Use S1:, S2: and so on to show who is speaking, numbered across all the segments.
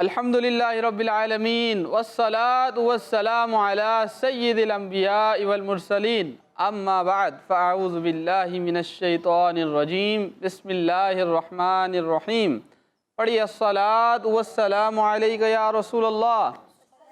S1: الحمدللہ رب العالمین والصلاة والسلام علی سید الانبیاء والمرسلین اما بعد فاعوذ باللہ من الشیطان الرجیم بسم اللہ الرحمن الرحیم پڑھی الصلاة والسلام علیک یا رسول اللہ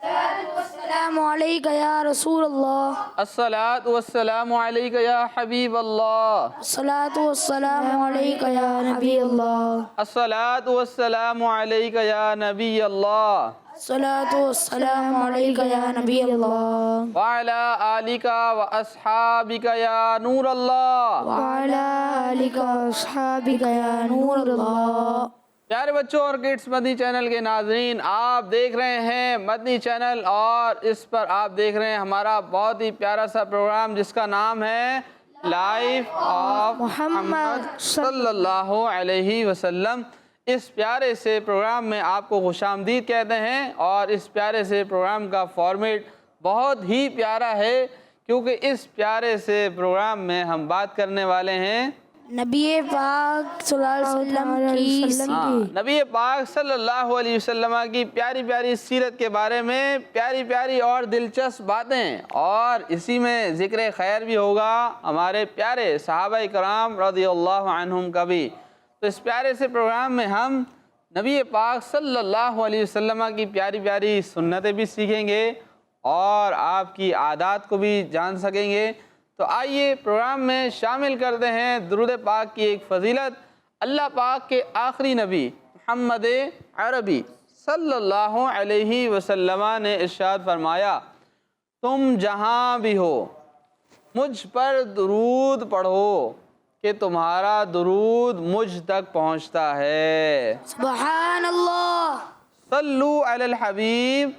S2: السلام علیکہ یا رسول اللہ،
S1: الصلاة والسلام علیک یا حبیب اللہ
S2: الصلاۃ والسلام علیکہ یا نبی اللہ،
S1: الصلاة والسلام علیک یا نبی اللہ
S2: الصلاۃ والسلام علیکہ یا نبی اللہ،
S1: وعلی آلک واصحابک یا نور اللہ۔
S2: وعلی آلک واصحابک یا نور اللہ۔
S1: پیارے بچوں اور کڈس مدنی چینل کے ناظرین، آپ دیکھ رہے ہیں مدنی چینل اور اس پر آپ دیکھ رہے ہیں ہمارا بہت ہی پیارا سا پروگرام جس کا نام ہے لائف آف محمد صلی اللہ علیہ وسلم۔ اس پیارے سے پروگرام میں آپ کو خوش آمدید کہتے ہیں اور اس پیارے سے پروگرام کا فارمیٹ بہت ہی پیارا ہے کیونکہ اس پیارے سے پروگرام میں ہم بات کرنے والے ہیں
S2: نبی پاک صلی اللہ علیہ وسلم کی
S1: نبی پاک صلی اللہ علیہ وسلم کی پیاری پیاری سیرت کے بارے میں پیاری پیاری اور دلچسپ باتیں، اور اسی میں ذکر خیر بھی ہوگا ہمارے پیارے صحابہ کرام رضی اللہ عنہم کا بھی۔ تو اس پیارے سے پروگرام میں ہم نبی پاک صلی اللہ علیہ وسلم کی پیاری پیاری سنتیں بھی سیکھیں گے اور آپ کی عادات کو بھی جان سکیں گے۔ تو آئیے پروگرام میں شامل کرتے ہیں درود پاک کی ایک فضیلت۔ اللہ پاک کے آخری نبی محمد عربی صلی اللہ علیہ وسلم نے ارشاد فرمایا، تم جہاں بھی ہو مجھ پر درود پڑھو کہ تمہارا درود مجھ تک پہنچتا ہے۔
S2: سبحان اللہ۔
S1: صلو علی الحبیب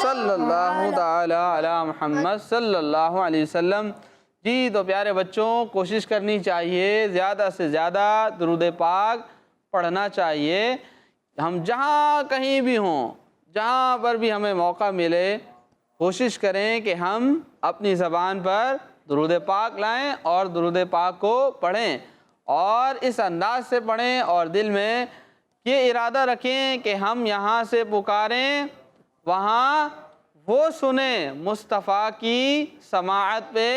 S1: صلی اللہ تعالی علی محمد صلی اللہ علیہ وسلم۔ جی تو پیارے بچوں، کوشش کرنی چاہیے زیادہ سے زیادہ درود پاک پڑھنا چاہیے۔ ہم جہاں کہیں بھی ہوں، جہاں پر بھی ہمیں موقع ملے، کوشش کریں کہ ہم اپنی زبان پر درود پاک لائیں اور درود پاک کو پڑھیں، اور اس انداز سے پڑھیں اور دل میں یہ ارادہ رکھیں کہ ہم یہاں سے پکاریں وہاں وہ سنیں، مصطفیٰ کی سماعت پہ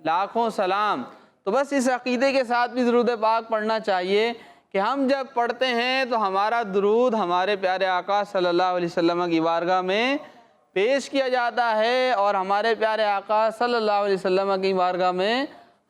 S1: لاکھوں سلام۔ تو بس اس عقیدے کے ساتھ بھی درود پاک پڑھنا چاہیے کہ ہم جب پڑھتے ہیں تو ہمارا درود ہمارے پیارے آقا صلی اللہ علیہ وسلم کی بارگاہ میں پیش کیا جاتا ہے، اور ہمارے پیارے آقا صلی اللہ علیہ وسلم کی بارگاہ میں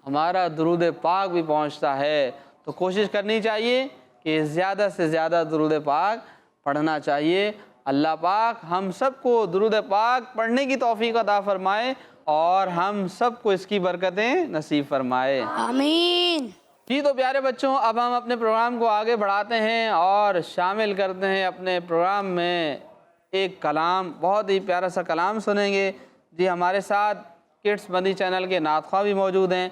S1: ہمارا درود پاک بھی پہنچتا ہے۔ تو کوشش کرنی چاہیے کہ زیادہ سے زیادہ درود پاک پڑھنا چاہیے۔ اللہ پاک ہم سب کو درود پاک پڑھنے کی توفیق عطا فرمائے اور ہم سب کو اس کی برکتیں نصیب فرمائے،
S2: آمین۔
S1: جی تو پیارے بچوں، اب ہم اپنے پروگرام کو آگے بڑھاتے ہیں اور شامل کرتے ہیں اپنے پروگرام میں ایک کلام، بہت ہی پیارا سا کلام سنیں گے۔ جی ہمارے ساتھ کڈس مدنی چینل کے نعت خواہ بھی موجود ہیں۔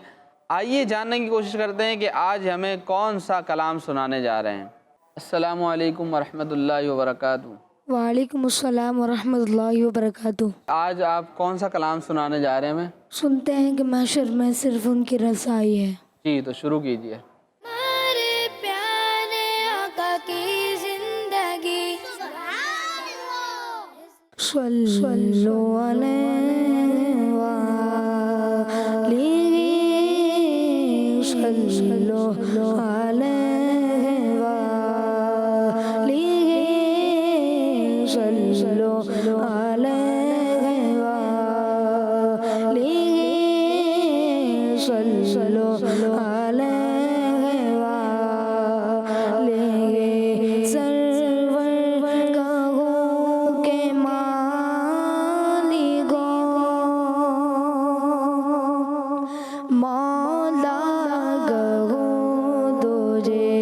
S1: آئیے جاننے کی کوشش کرتے ہیں کہ آج ہمیں کون سا کلام سنانے جا رہے ہیں۔ السلام علیکم ورحمۃ اللہ وبرکاتہ۔
S2: وعلیکم السلام ورحمۃ اللہ وبرکاتہ۔
S1: آج آپ کون سا کلام سنانے جا رہے ہیں ہمیں؟
S2: سنتے ہیں کہ محشر میں صرف ان کی رسائی ہے۔
S1: جی تو شروع کیجئے۔
S2: ہمارے پیارے آقا کی زندگی، صلو علیہ وآلہ، صلو علیہ وآلہ، صلو علیہ وآلہ، صلو علیہ وآلہ۔ سرور گاہوں کے مالکو، مولا گہوں تجھے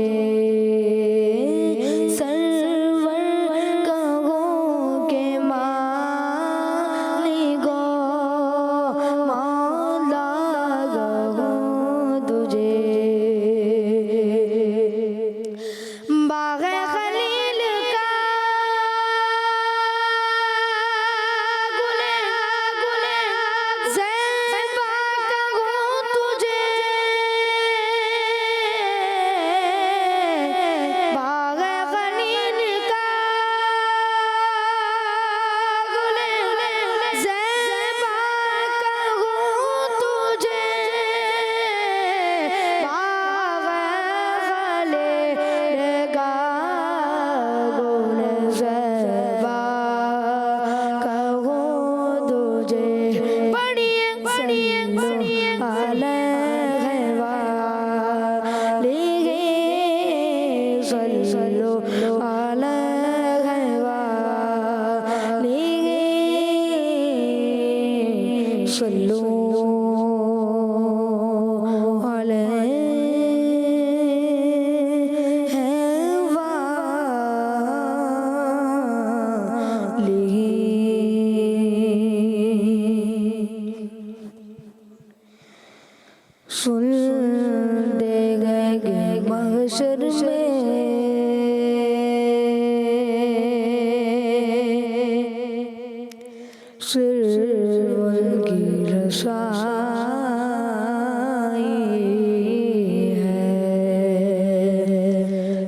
S2: محشر میں صرف ان کی رسائی ہے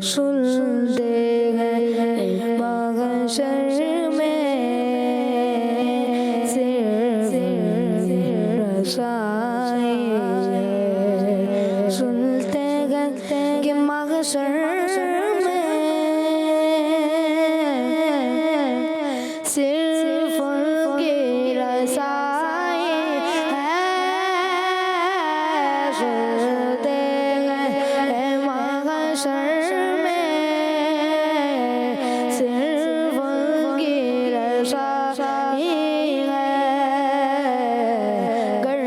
S2: سنتے ہیں محشر میں صرف رسائی ہے سنتے ہیں کہ محشر میں صرف ان کی رسائی ہے سنتے ہیں محشر میں صرف ان کی رسائی ہے گر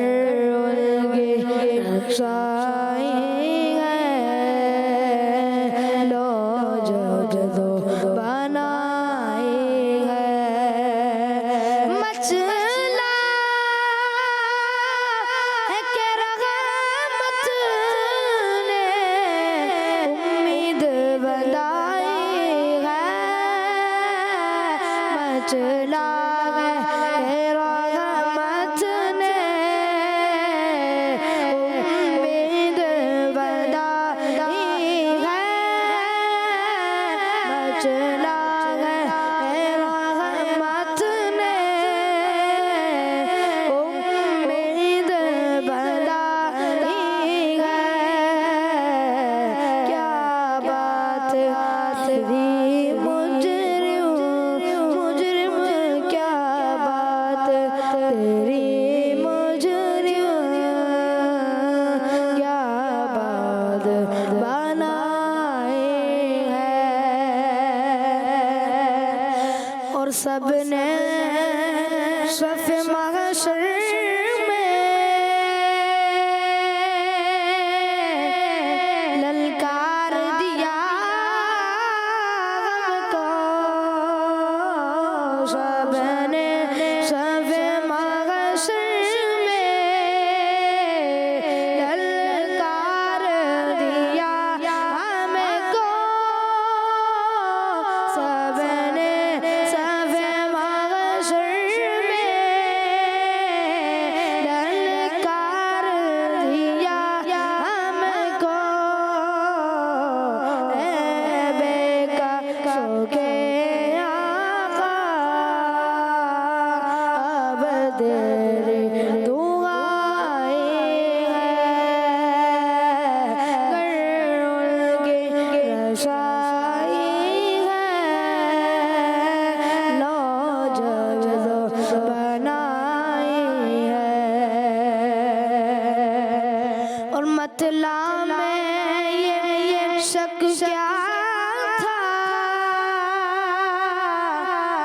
S2: ان کی رسائی ہے لو جب دو بنائی ہے مچلا ہے کہ رحمت نے امید بندائی ہے مچلا ہے رحمت نے امید بندائی ہے مچلا ہے رحمت نے امید بندائی ہے کیا بات تیری مجرم کیا بات تیری مجرم کیا بات بنائی ہے اور سب نے صف محشر میں للکار دیا ہم کو سب نے صف محشر میں للکار دیا ہم کو سب نے صف محشر میں للکار دیا ہم کو اے بے کسو کے آقا اب تیری دعائی ہے گر ان کی رسائی ہے لو جب دو بنائی ہے اور مطلع میں یہ شک کیا تھا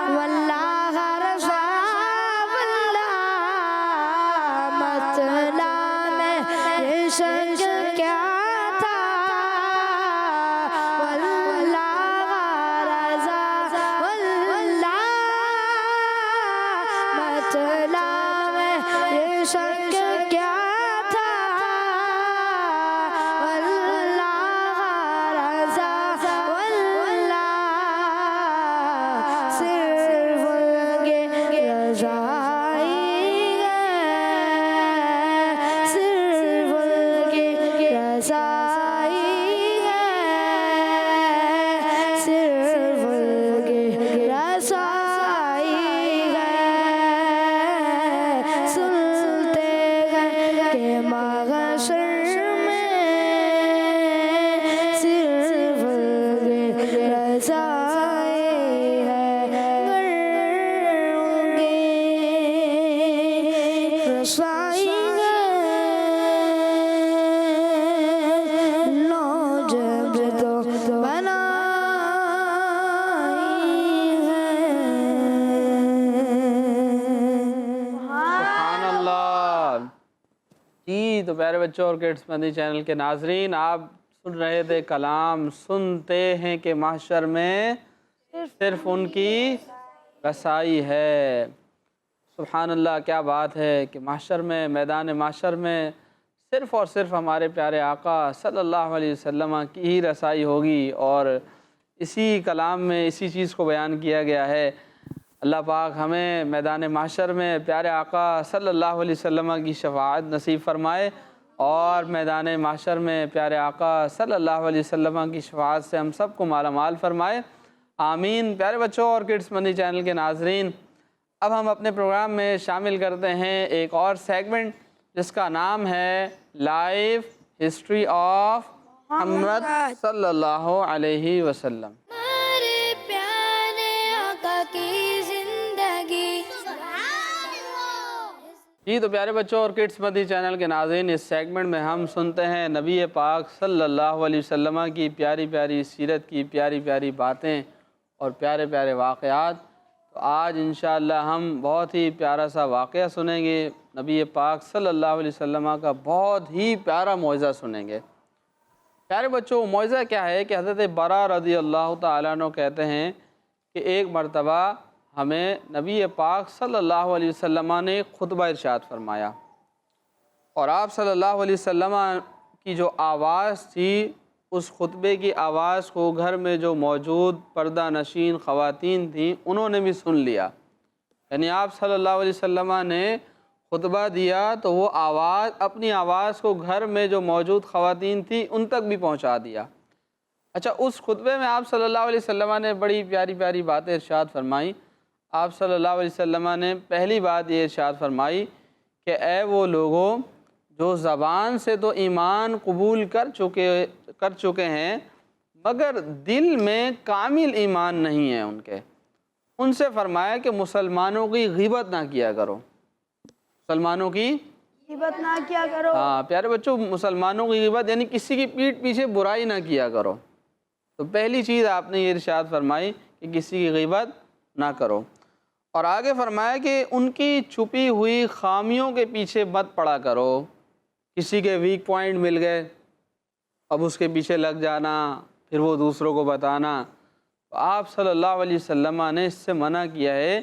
S2: واللہ رضا واللہ مطلع میں یہ شک کیا تھا واللہ رضا واللہ مطلع میں یہ شک کیا تھا واللہ رضا واللہ صرف ان کی رضائی ہے صرف ان کی رضائی ہے صرف ان کی رضائی ہے سنتے ہیں کہ محشر میں صرف ان کی رضائی ہے گر ان کی رضائی ہے لو جب تو بنائی ہے
S1: سبحان اللہ جی تو پیارے بچوں اور کڈس مدنی چینل کے ناظرین آپ سن رہے تھے کلام سنتے ہیں کہ محشر میں صرف ان کی رسائی ہے سبحان اللہ کیا بات ہے کہ محشر میں میدان محشر میں صرف اور صرف ہمارے پیارے آقا صلی اللہ علیہ وسلم کی ہی رسائی ہوگی، اور اسی کلام میں اسی چیز کو بیان کیا گیا ہے۔ اللہ پاک ہمیں میدان محشر میں پیارے آقا صلی اللہ علیہ وسلم کی شفاعت نصیب فرمائے، اور میدان محشر میں پیارے آقا صلی اللہ علیہ وسلم کی شفاعت سے ہم سب کو مالا مال فرمائے، آمین۔ پیارے بچوں اور کڈس مدنی چینل کے ناظرین، اب ہم اپنے پروگرام میں شامل کرتے ہیں ایک اور سیگمنٹ جس کا نام ہے لائف ہسٹری آف محمد صلی اللہ علیہ وسلم۔
S2: ہمارے پیارے آقا کی زندگی۔
S1: جی تو پیارے بچوں اور کڈس مدنی چینل کے ناظرین، اس سیگمنٹ میں ہم سنتے ہیں نبی پاک صلی اللہ علیہ وسلم کی پیاری پیاری سیرت کی پیاری پیاری باتیں اور پیارے پیارے واقعات۔ تو آج انشاءاللہ ہم بہت ہی پیارا سا واقعہ سنیں گے، نبی پاک صلی اللہ علیہ وسلم کا بہت ہی پیارا معجزہ سنیں گے۔ پیارے بچوں، معجزہ کیا ہے کہ حضرت برا رضی اللہ تعالیٰ عنہ کہتے ہیں کہ ایک مرتبہ ہمیں نبی پاک صلی اللہ علیہ وسلم نے خطبہ ارشاد فرمایا، اور آپ صلی اللہ علیہ وسلم کی جو آواز تھی، اس خطبے کی آواز کو گھر میں جو موجود پردہ نشین خواتین تھیں انہوں نے بھی سن لیا۔ یعنی آپ صلی اللہ علیہ وسلم نے خطبہ دیا تو وہ آواز، اپنی آواز کو گھر میں جو موجود خواتین تھیں ان تک بھی پہنچا دیا۔ اچھا، اس خطبے میں آپ صلی اللہ علیہ وسلم نے بڑی پیاری پیاری باتیں ارشاد فرمائیں۔ آپ صلی اللہ علیہ وسلم نے پہلی بات یہ ارشاد فرمائی کہ اے وہ لوگوں جو زبان سے تو ایمان قبول کر چکے ہیں مگر دل میں کامل ایمان نہیں ہے ان سے فرمایا کہ مسلمانوں کی غیبت نہ کیا کرو، مسلمانوں کی
S2: غیبت نہ کیا کرو۔
S1: ہاں پیارے بچوں، مسلمانوں کی غیبت یعنی کسی کی پیٹھ پیچھے برائی نہ کیا کرو۔ تو پہلی چیز آپ نے یہ ارشاد فرمائی کہ کسی کی غیبت نہ کرو، اور آگے فرمایا کہ ان کی چھپی ہوئی خامیوں کے پیچھے مت پڑا کرو۔ کسی کے ویک پوائنٹ مل گئے، اب اس کے پیچھے لگ جانا، پھر وہ دوسروں کو بتانا۔ تو آپ صلی اللہ علیہ وسلم نے اس سے منع کیا ہے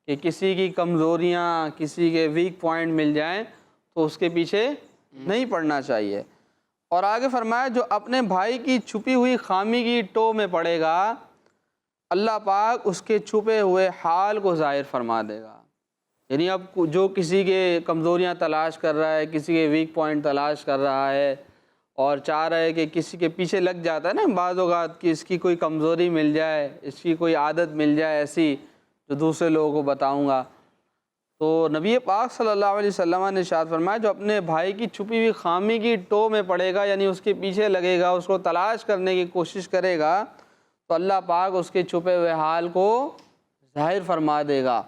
S1: کہ کسی کی کمزوریاں، کسی کے ویک پوائنٹ مل جائیں تو اس کے پیچھے نہیں پڑنا چاہیے۔ اور آگے فرمایا جو اپنے بھائی کی چھپی ہوئی خامی کی ٹو میں پڑے گا، اللہ پاک اس کے چھپے ہوئے حال کو ظاہر فرما دے گا۔ یعنی اب جو کسی کے کمزوریاں تلاش کر رہا ہے، کسی کے ویک پوائنٹ تلاش کر رہا ہے اور چاہ رہا ہے کہ کسی کے پیچھے لگ جاتا ہے نا بعض اوقات کہ اس کی کوئی کمزوری مل جائے، اس کی کوئی عادت مل جائے ایسی جو دوسرے لوگوں کو بتاؤں گا، تو نبی پاک صلی اللہ علیہ وسلم نے ارشاد فرمایا جو اپنے بھائی کی چھپی ہوئی خامی کی ٹو میں پڑے گا، یعنی اس کے پیچھے لگے گا، اس کو تلاش کرنے کی کوشش کرے گا، تو اللہ پاک اس کے چھپے ہوئے حال کو ظاہر فرما دے گا۔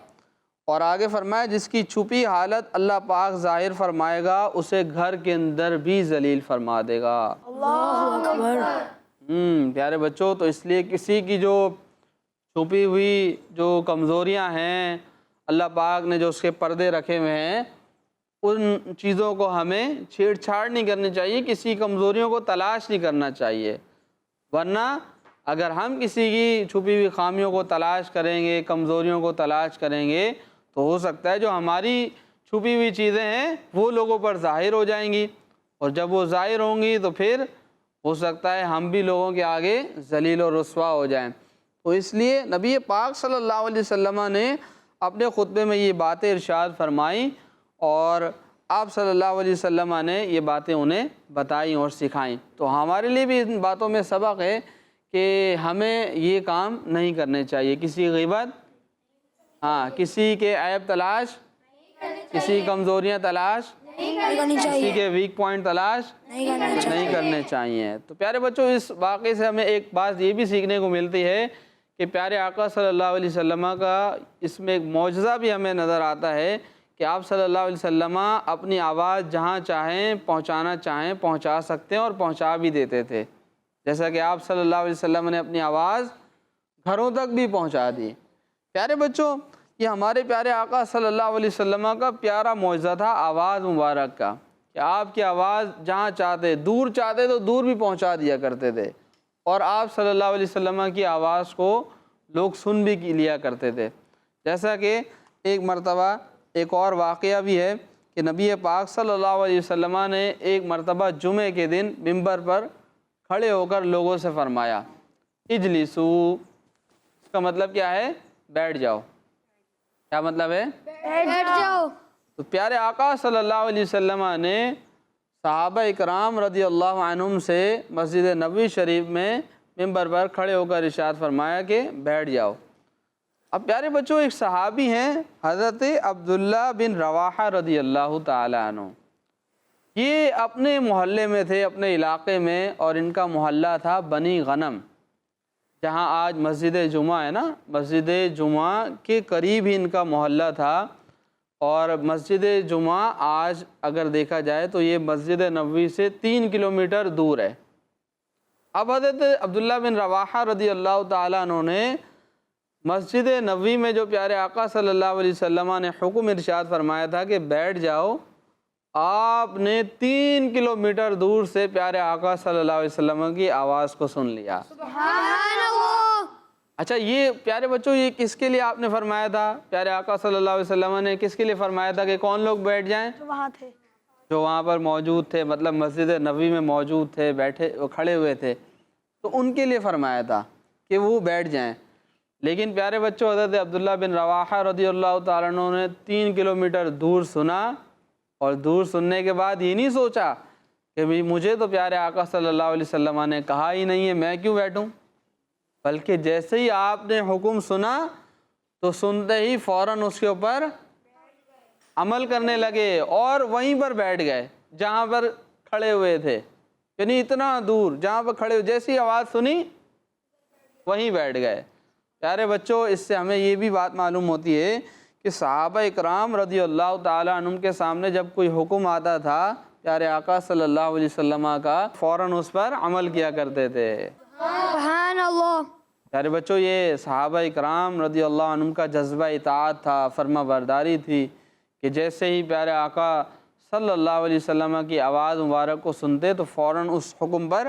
S1: اور آگے فرمایا جس کی چھپی حالت اللہ پاک ظاہر فرمائے گا اسے گھر کے اندر بھی ذلیل فرما دے گا۔
S2: اللہ اکبر۔
S1: پیارے بچوں، تو اس لیے کسی کی جو چھپی ہوئی جو کمزوریاں ہیں، اللہ پاک نے جو اس کے پردے رکھے ہوئے ہیں، ان چیزوں کو ہمیں چھیڑ چھاڑ نہیں کرنی چاہیے، کسی کمزوریوں کو تلاش نہیں کرنا چاہیے، ورنہ اگر ہم کسی کی چھپی ہوئی خامیوں کو تلاش کریں گے، کمزوریوں کو تلاش کریں گے، تو ہو سکتا ہے جو ہماری چھپی ہوئی چیزیں ہیں وہ لوگوں پر ظاہر ہو جائیں گی، اور جب وہ ظاہر ہوں گی تو پھر ہو سکتا ہے ہم بھی لوگوں کے آگے ذلیل و رسوا ہو جائیں۔ تو اس لیے نبی پاک صلی اللہ علیہ وسلم نے اپنے خطبے میں یہ باتیں ارشاد فرمائیں، اور آپ صلی اللہ علیہ وسلم نے یہ باتیں انہیں بتائیں اور سکھائیں۔ تو ہمارے لیے بھی ان باتوں میں سبق ہے کہ ہمیں یہ کام نہیں کرنے چاہیے، کسی غیبت، کسی کے عیب تلاش، کسی کمزوریاں تلاش، کسی کے ویک پوائنٹ تلاش نہیں کرنے چاہیے۔ تو پیارے بچوں، اس واقعے سے ہمیں ایک بات یہ بھی سیکھنے کو ملتی ہے کہ پیارے آقا صلی اللہ علیہ وسلم کا اس میں ایک معجزہ بھی ہمیں نظر آتا ہے کہ آپ صلی اللہ علیہ وسلم اپنی آواز جہاں چاہیں پہنچانا چاہیں پہنچا سکتے ہیں اور پہنچا بھی دیتے تھے، جیسا کہ آپ صلی اللہ علیہ وسلم نے اپنی آواز گھروں تک بھی پہنچا دی۔ پیارے بچوں، یہ ہمارے پیارے آقا صلی اللہ علیہ وسلم کا پیارا معجزہ تھا آواز مبارک کا، کہ آپ کی آواز جہاں چاہتے، دور چاہتے تو دور بھی پہنچا دیا کرتے تھے، اور آپ صلی اللہ علیہ وسلم کی آواز کو لوگ سن بھی لیا کرتے تھے۔ جیسا کہ ایک مرتبہ ایک اور واقعہ بھی ہے کہ کہ نبی پاک صلی اللہ علیہ وسلم نے ایک مرتبہ جمعے کے دن منبر پر کھڑے ہو کر لوگوں سے فرمایا اجلسو، اس کا مطلب کیا ہے؟ بیٹھ جاؤ۔ کیا مطلب ہے؟
S2: بیٹھ جاؤ۔
S1: تو پیارے آقا صلی اللہ علیہ وسلم نے صحابہ اکرام رضی اللہ عنہم سے مسجد نبوی شریف میں منبر پر کھڑے ہو کر ارشاد فرمایا کہ بیٹھ جاؤ۔ اب پیارے بچوں، ایک صحابی ہیں حضرت عبداللہ بن رواحہ رضی اللہ تعالی عنہ، یہ اپنے محلے میں تھے، اپنے علاقے میں، اور ان کا محلہ تھا بنی غنم، جہاں آج مسجد جمعہ ہے نا، مسجد جمعہ کے قریب ہی ان کا محلہ تھا۔ اور مسجد جمعہ آج اگر دیکھا جائے تو یہ مسجد نبوی سے 3 کلومیٹر دور ہے۔ اب حضرت عبداللہ بن رواحہ رضی اللہ تعالیٰ عنہ نے مسجد نبوی میں جو پیارے آقا صلی اللہ علیہ وسلم نے حکم ارشاد فرمایا تھا کہ بیٹھ جاؤ، آپ نے 3 کلومیٹر دور سے پیارے آقا صلی اللہ علیہ وسلم کی آواز کو سن لیا۔
S2: سبحان اللہ۔
S1: اچھا، یہ پیارے بچوں، یہ کس کے لیے آپ نے فرمایا تھا؟ پیارے آقا صلی اللہ علیہ وسلم نے کس کے لیے فرمایا تھا کہ کون لوگ بیٹھ جائیں؟
S2: وہاں تھے،
S1: جو وہاں پر موجود تھے، مطلب مسجد نبوی میں موجود تھے، بیٹھے کھڑے ہوئے تھے، تو ان کے لیے فرمایا تھا کہ وہ بیٹھ جائیں۔ لیکن پیارے بچوں، حضرت عبداللہ بن رواحہ رضی اللہ تعالیٰ عنہ نے 3 کلومیٹر دور سنا، اور دور سننے کے بعد یہ نہیں سوچا کہ مجھے تو پیارے آقا صلی اللہ علیہ وسلم نے کہا ہی نہیں ہے، میں کیوں بیٹھوں، بلکہ جیسے ہی آپ نے حکم سنا تو سنتے ہی فوراً اس کے اوپر عمل کرنے لگے اور وہیں پر بیٹھ گئے جہاں پر کھڑے ہوئے تھے، یعنی اتنا دور جہاں پر کھڑے ہوئے، جیسی آواز سنی وہیں بیٹھ گئے۔ پیارے بچوں، اس سے ہمیں یہ بھی بات معلوم ہوتی ہے کہ صحابہ اکرام رضی اللہ تعالیٰ عنہم کے سامنے جب کوئی حکم آتا تھا پیارے آقا صلی اللہ علیہ وسلم کا، فوراً اس پر عمل کیا کرتے تھے۔
S2: سبحان اللہ۔
S1: پیارے بچوں، یہ صحابہ اکرام رضی اللہ عنہم کا جذبہ اطاعت تھا، فرما برداری تھی، کہ جیسے ہی پیارے آقا صلی اللہ علیہ وسلم کی آواز مبارک کو سنتے تو فوراً اس حکم پر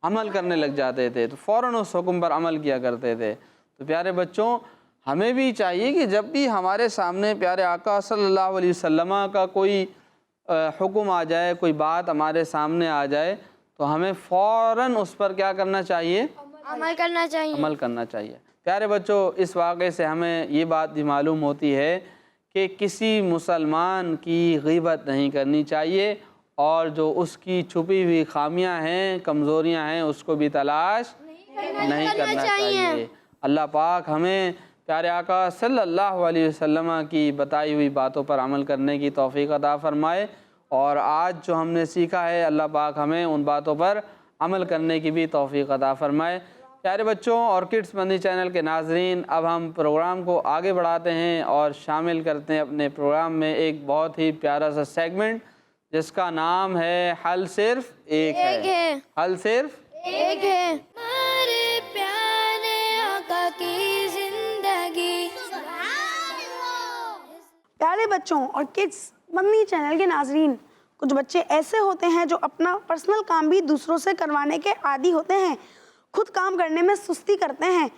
S1: عمل کرنے لگ جاتے تھے، تو فوراً اس حکم پر عمل کیا کرتے تھے۔ تو پیارے بچوں، ہمیں بھی چاہیے کہ جب بھی ہمارے سامنے پیارے آقا صلی اللہ علیہ وسلم کا کوئی حکم آ جائے، کوئی بات ہمارے سامنے آ جائے، تو ہمیں فوراً اس پر کیا کرنا چاہیے؟
S2: عمل کرنا چاہیے۔
S1: عمل کرنا چاہیے۔ پیارے بچوں، اس واقعے سے ہمیں یہ بات بھی معلوم ہوتی ہے کہ کسی مسلمان کی غیبت نہیں کرنی چاہیے، اور جو اس کی چھپی ہوئی خامیاں ہیں، کمزوریاں ہیں، اس کو بھی تلاش نہیں کرنا چاہیے۔ اللہ پاک ہمیں پیارے آقا صلی اللہ علیہ وسلم کی بتائی ہوئی باتوں پر عمل کرنے کی توفیق عطا فرمائے، اور آج جو ہم نے سیکھا ہے اللہ پاک ہمیں ان باتوں پر عمل کرنے کی بھی توفیق عطا فرمائے۔ پیارے بچوں اور کڈس مدنی چینل کے ناظرین، اب ہم پروگرام کو آگے بڑھاتے ہیں اور شامل کرتے ہیں اپنے پروگرام میں ایک بہت ہی پیارا سا سیگمنٹ جس کا نام ہے حل صرف ایک ہے۔ حل صرف
S2: ایک ہے۔ ہمارے پیارے آقا کی زندگی۔
S3: پیارے بچوں اور کڈس مدنی چینل کے ناظرین، کچھ بچے ایسے ہوتے ہیں جو اپنا پرسنل کام بھی دوسروں سے کروانے کے عادی ہوتے ہیں، خود کام کرنے میں سستی کرتے ہیں۔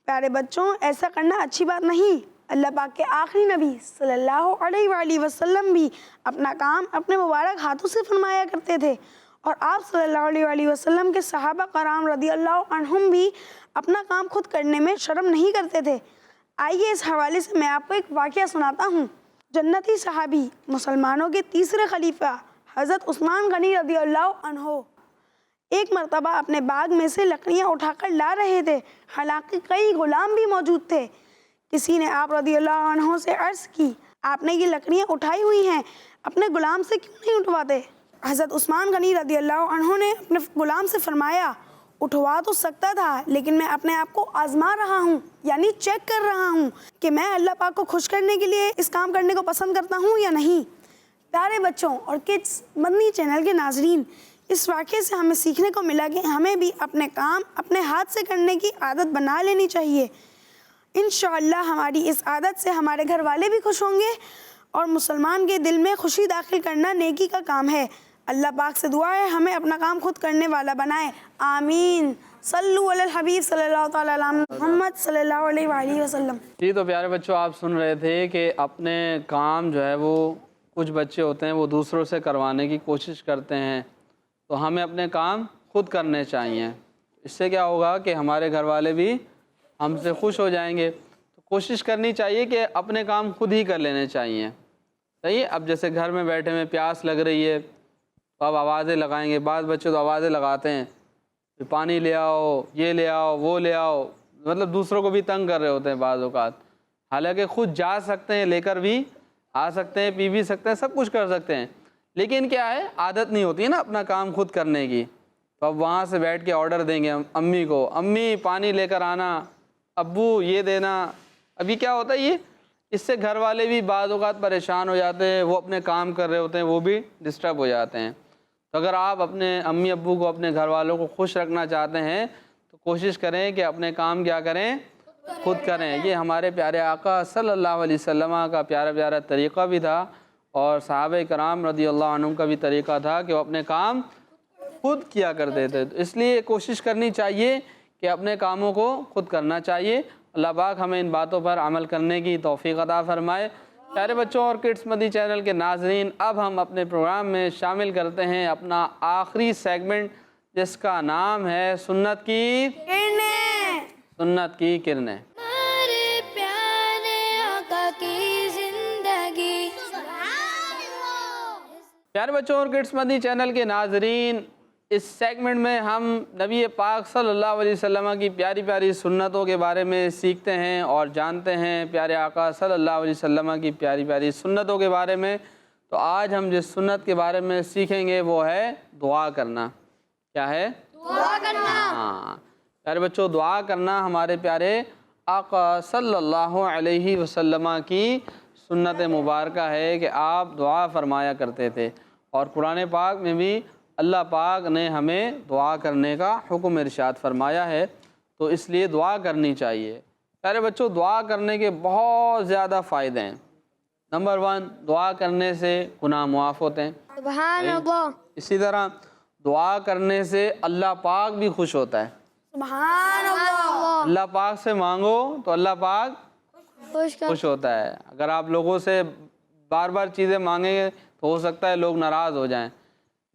S3: پیارے بچوں، ایسا کرنا اچھی بات نہیں۔ اللہ پاک کے آخری نبی صلی اللہ علیہ وآلہ وسلم بھی اپنا کام اپنے مبارک ہاتھوں سے فرمایا کرتے تھے، اور آپ صلی اللہ علیہ وآلہ وسلم کے صحابہ کرام رضی اللہ عنہم بھی اپنا کام خود کرنے میں شرم نہیں کرتے تھے۔ آئیے اس حوالے سے میں آپ کو ایک واقعہ سناتا ہوں۔ جنتی صحابی، مسلمانوں کے تیسرے خلیفہ حضرت عثمان غنی رضی اللہ عنہ ایک مرتبہ اپنے باغ میں سے لکڑیاں اٹھا کر لا رہے تھے، حالانکہ کئی غلام بھی موجود تھے۔ کسی نے آپ رضی اللہ عنہ سے عرض کی، آپ نے یہ لکڑیاں اٹھائی ہوئی ہیں، اپنے غلام سے کیوں نہیں اٹھواتے؟ حضرت عثمان غنی رضی اللہ عنہ نے اپنے غلام سے فرمایا، اٹھوا تو سکتا تھا، لیکن میں اپنے آپ کو آزما رہا ہوں، یعنی چیک کر رہا ہوں کہ میں اللہ پاک کو خوش کرنے کے لیے اس کام کرنے کو پسند کرتا ہوں یا نہیں۔ پیارے بچوں اور کڈس مدنی چینل کے ناظرین، اس واقعے سے ہمیں سیکھنے کو ملا کہ ہمیں بھی اپنے کام اپنے ہاتھ سے کرنے کی عادت بنا لینی چاہیے۔ انشاءاللہ ہماری اس عادت سے ہمارے گھر والے بھی خوش ہوں گے، اور مسلمان کے دل میں خوشی داخل کرنا نیکی کا کام ہے۔ اللہ پاک سے دعا ہے ہمیں اپنا کام خود کرنے والا بنائے، آمین۔ صلو علی الحبیب صلی اللہ تعالی علی محمد صلی اللہ علیہ وآلہ وسلم۔
S1: جی، تو پیارے بچوں، آپ سن رہے تھے کہ اپنے کام جو ہے وہ کچھ بچے ہوتے ہیں وہ دوسروں سے کروانے کی کوشش کرتے ہیں، تو ہمیں اپنے کام خود کرنے چاہیے۔ اس سے کیا ہوگا کہ ہمارے گھر والے بھی ہم سے خوش ہو جائیں گے۔ تو کوشش کرنی چاہیے کہ اپنے کام خود ہی کر لینے چاہیے، صحیح۔ اب جیسے گھر میں بیٹھے میں پیاس لگ رہی ہے تو اب آوازیں لگائیں گے، بعض بچے تو آوازیں لگاتے ہیں، پانی لے آؤ، یہ لے آؤ، وہ لے آؤ، مطلب دوسروں کو بھی تنگ کر رہے ہوتے ہیں بعض اوقات، حالانکہ خود جا سکتے ہیں، لے کر بھی آ سکتے ہیں، پی بھی سکتے ہیں، سب کچھ کر سکتے ہیں، لیکن کیا ہے عادت نہیں ہوتی ہے نا اپنا کام خود کرنے کی۔ تو اب وہاں سے بیٹھ کے آرڈر دیں گے امی کو، امی پانی لے کر آنا، ابو یہ دینا۔ ابھی کیا ہوتا ہے یہ، اس سے گھر والے بھی بعض اوقات پریشان ہو جاتے ہیں، وہ اپنے کام کر رہے ہوتے ہیں، وہ بھی ڈسٹرب ہو جاتے ہیں۔ تو اگر آپ اپنے امی ابو کو، اپنے گھر والوں کو خوش رکھنا چاہتے ہیں تو کوشش کریں کہ اپنے کام کیا کریں، خود کریں۔ یہ ہمارے پیارے آقا صلی اللہ علیہ وسلم کا پیارا پیارا طریقہ بھی تھا، اور صحابہ کرام رضی اللہ عنہم کا بھی طریقہ تھا کہ وہ اپنے کام خود کیا کرتے تھے۔ تو اس لیے کوشش کرنی چاہیے کہ اپنے کاموں کو خود کرنا چاہیے۔ اللہ پاک ہمیں ان باتوں پر عمل کرنے کی توفیق عطا فرمائے۔ پیارے بچوں اور کڈس مدی چینل کے ناظرین، اب ہم اپنے پروگرام میں شامل کرتے ہیں اپنا آخری سیگمنٹ، جس کا نام ہے سنت کی کرنیں۔ سنت کی کرنیں۔
S2: ہمارے پیارے آقا کی زندگی۔
S1: پیارے بچوں اور کڈس مدی چینل کے ناظرین، اس سیگمنٹ میں ہم نبی پاک صلی اللہ علیہ وسلم کی پیاری پیاری سنتوں کے بارے میں سیکھتے ہیں اور جانتے ہیں، پیارے آقا صلی اللہ علیہ وسلم کی پیاری پیاری سنتوں کے بارے میں۔ تو آج ہم جس سنت کے بارے میں سیکھیں گے وہ ہے دعا کرنا۔ کیا ہے؟ دعا کرنا۔ ہاں پیارے بچوں، دعا کرنا ہمارے پیارے آقا صلی اللہ علیہ وسلم کی سنت مبارکہ ہے کہ آپ دعا فرمایا کرتے تھے، اور قرآن پاک میں بھی اللہ پاک نے ہمیں دعا کرنے کا حکم ارشاد فرمایا ہے، تو اس لیے دعا کرنی چاہیے۔ پیارے بچوں، دعا کرنے کے بہت زیادہ فائدے ہیں۔ نمبر 1، دعا کرنے سے گناہ معاف ہوتے ہیں۔
S2: سبحان اللہ۔
S1: اسی طرح دعا کرنے سے اللہ پاک بھی خوش ہوتا ہے۔
S3: سبحان اللہ۔
S1: اللہ پاک سے مانگو تو اللہ پاک خوش ہوتا ہے۔ اگر آپ لوگوں سے بار بار چیزیں مانگیں گے تو ہو سکتا ہے لوگ ناراض ہو جائیں،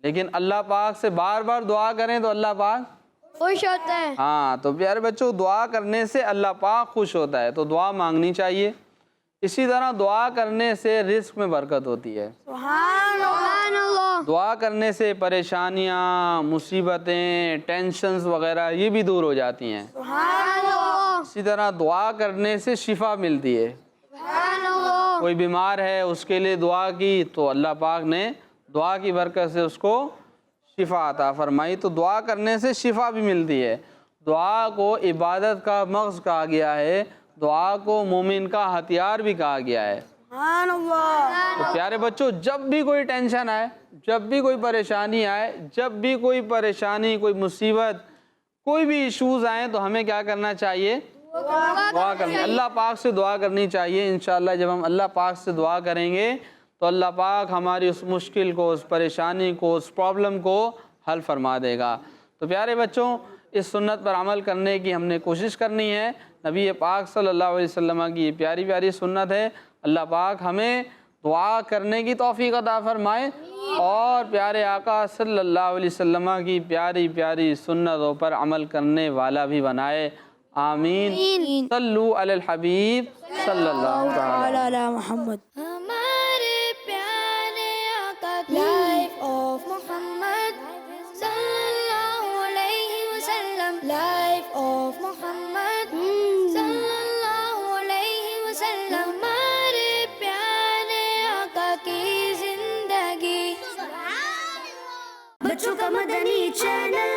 S1: لیکن اللہ پاک سے بار بار دعا کریں تو اللہ پاک
S2: خوش ہوتے ہیں۔
S1: ہاں، تو پیارے بچوں، دعا کرنے سے اللہ پاک خوش ہوتا ہے، تو دعا مانگنی چاہیے۔ اسی طرح دعا کرنے سے رزق میں برکت ہوتی ہے۔
S3: سبحان اللہ۔
S1: دعا کرنے سے پریشانیاں، مصیبتیں، ٹینشنز وغیرہ یہ بھی دور ہو جاتی ہیں۔
S3: سبحان اللہ۔
S1: اسی طرح دعا کرنے سے شفا ملتی ہے۔
S3: سبحان اللہ۔
S1: کوئی بیمار ہے، اس کے لیے دعا کی تو اللہ پاک نے دعا کی برکت سے اس کو شفا عطا فرمائی۔ تو دعا کرنے سے شفا بھی ملتی ہے۔ دعا کو عبادت کا مغز کہا گیا ہے، دعا کو مومن کا ہتھیار بھی کہا گیا ہے۔
S3: سبحان اللہ۔
S1: تو پیارے بچوں، جب بھی کوئی ٹینشن آئے، جب بھی کوئی پریشانی آئے، جب بھی کوئی پریشانی، کوئی مصیبت، کوئی بھی ایشوز آئیں تو ہمیں کیا کرنا چاہیے؟ دعا کرنی، اللہ پاک سے دعا کرنی چاہیے۔ انشاءاللہ جب ہم اللہ پاک سے دعا کریں گے تو اللہ پاک ہماری اس مشکل کو، اس پریشانی کو، اس پرابلم کو حل فرما دے گا۔ تو پیارے بچوں، اس سنت پر عمل کرنے کی ہم نے کوشش کرنی ہے۔ نبی پاک صلی اللہ علیہ وسلم کی یہ پیاری پیاری سنت ہے۔ اللہ پاک ہمیں دعا کرنے کی توفیق عطا فرمائے، اور پیارے آقا صلی اللہ علیہ وسلم کی پیاری پیاری سنتوں پر عمل کرنے والا بھی بنائے۔ آمین۔ صلو علی الحبیب صلی اللہ
S2: علی محمد۔ ہمارے پیارے آقا کی لائف آف محمد صلی اللہ علیہ وسلم، لائف آف محمد صلی اللہ علیہ وسلم، ہمارے پیارے آقا کی زندگی۔ بچوں کا مدنی چینل